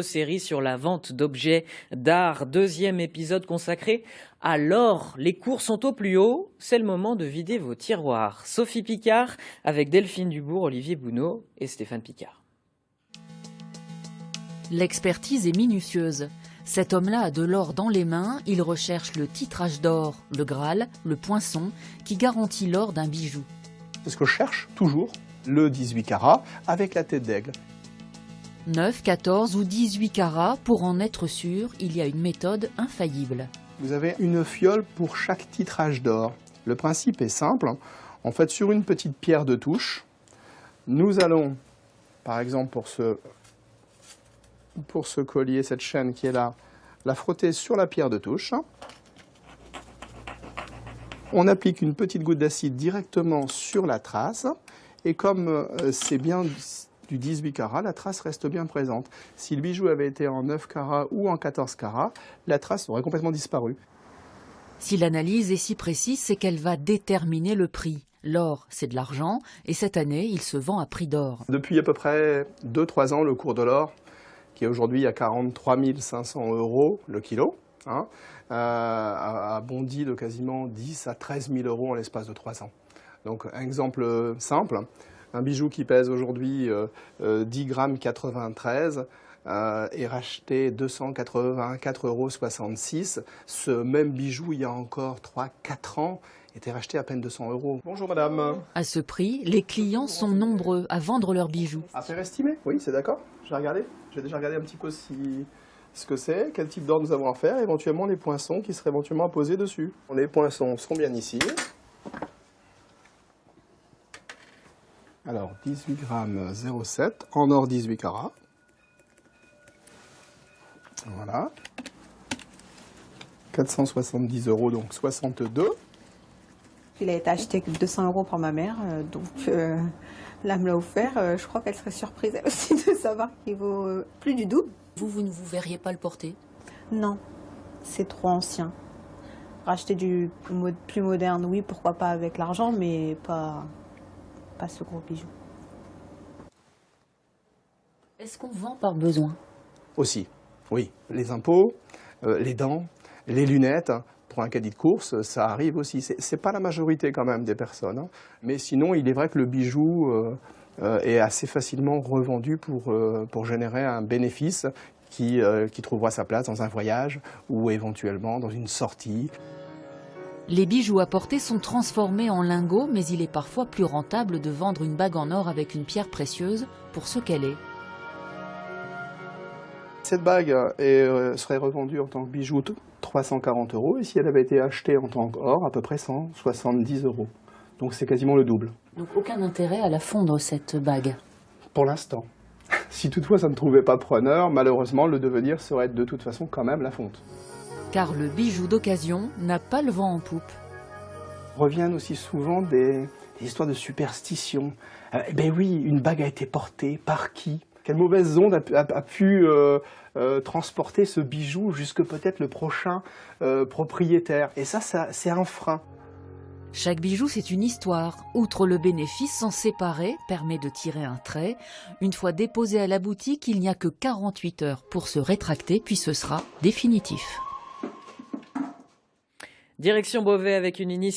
Série sur la vente d'objets d'art, deuxième épisode consacré à l'or. Les cours sont au plus haut, c'est le moment de vider vos tiroirs. Sophie Picard avec Delphine Dubourg, Olivier Bounot et Stéphane Picard. L'expertise est minutieuse. Cet homme-là a de l'or dans les mains, il recherche le titrage d'or, le Graal, le poinçon, qui garantit l'or d'un bijou. C'est ce que je cherche toujours, le 18 carats avec la tête d'aigle. 9, 14 ou 18 carats, pour en être sûr, il y a une méthode infaillible. Vous avez une fiole pour chaque titrage d'or. Le principe est simple. En fait, sur une petite pierre de touche, nous allons, par exemple pour ce collier, cette chaîne qui est là, la frotter sur la pierre de touche. On applique une petite goutte d'acide directement sur la trace. Et comme c'est bien du 18 carats, la trace reste bien présente. Si le bijou avait été en 9 carats ou en 14 carats, la trace aurait complètement disparu. Si l'analyse est si précise, c'est qu'elle va déterminer le prix. L'or, c'est de l'argent, et cette année, il se vend à prix d'or. Depuis à peu près 2-3 ans, le cours de l'or, qui est aujourd'hui à 43 500 € le kilo, a bondi de quasiment 10 à 13 000 € en l'espace de 3 ans. Donc un exemple simple, un bijou qui pèse aujourd'hui 10 grammes 93 est racheté 284,66 €. Ce même bijou, il y a encore 3-4 ans, était racheté à peine 200 €. Bonjour madame. À ce prix, les clients sont nombreux à vendre leurs bijoux. À faire estimer, oui, c'est d'accord. J'ai déjà regardé un petit peu ce que c'est, quel type d'or nous avons à faire, éventuellement les poinçons qui seraient éventuellement apposés dessus. Les poinçons sont bien ici. Alors, 18 grammes 0,7 en or 18 carats. Voilà. 470 €, donc 62. Il a été acheté avec 200 € par ma mère, donc là, me l'a offert. Je crois qu'elle serait surprise elle aussi de savoir qu'il vaut plus du double. Vous ne vous verriez pas le porter? Non, c'est trop ancien. Racheter du plus moderne, oui, pourquoi pas avec l'argent, mais pas ce gros bijou. Est-ce qu'on vend par besoin? Aussi, oui. Les impôts, les dents, les lunettes, pour un caddie de course, ça arrive aussi. C'est pas la majorité quand même des personnes. Mais sinon, il est vrai que le bijou est assez facilement revendu pour générer un bénéfice qui trouvera sa place dans un voyage ou éventuellement dans une sortie. Les bijoux à porter sont transformés en lingots, mais il est parfois plus rentable de vendre une bague en or avec une pierre précieuse pour ce qu'elle est. Cette bague serait revendue en tant que bijou 340 € et si elle avait été achetée en tant qu'or, à peu près 170 €. Donc c'est quasiment le double. Donc aucun intérêt à la fondre, cette bague? Pour l'instant. Si toutefois ça ne trouvait pas preneur, malheureusement le devenir serait de toute façon quand même la fonte. Car le bijou d'occasion n'a pas le vent en poupe. Reviennent aussi souvent des histoires de superstition. Ben oui, une bague a été portée par qui? Quelle mauvaise onde a pu transporter ce bijou jusque peut-être le prochain propriétaire? Et ça c'est un frein. Chaque bijou, c'est une histoire. Outre le bénéfice, s'en séparer permet de tirer un trait. Une fois déposé à la boutique, il n'y a que 48 heures pour se rétracter, puis ce sera définitif. Direction Beauvais avec une initiative.